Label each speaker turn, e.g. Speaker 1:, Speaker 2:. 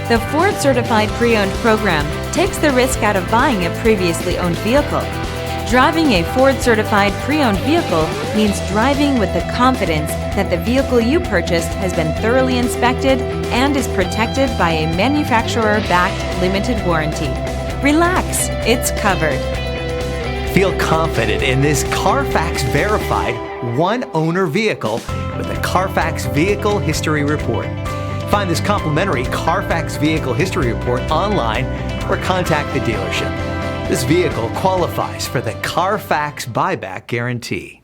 Speaker 1: The Ford Certified Pre-Owned program takes the risk out of buying a previously owned vehicle. Driving a Ford Certified Pre-Owned vehicle means driving with the confidence that the vehicle you purchased has been thoroughly inspected and is protected by a manufacturer-backed limited warranty. Relax, it's covered.
Speaker 2: Feel confident in this Carfax verified one-owner vehicle with a Carfax Vehicle History Report. Find this complimentary Carfax Vehicle History Report online or contact the dealership. This vehicle qualifies for the Carfax Buyback Guarantee.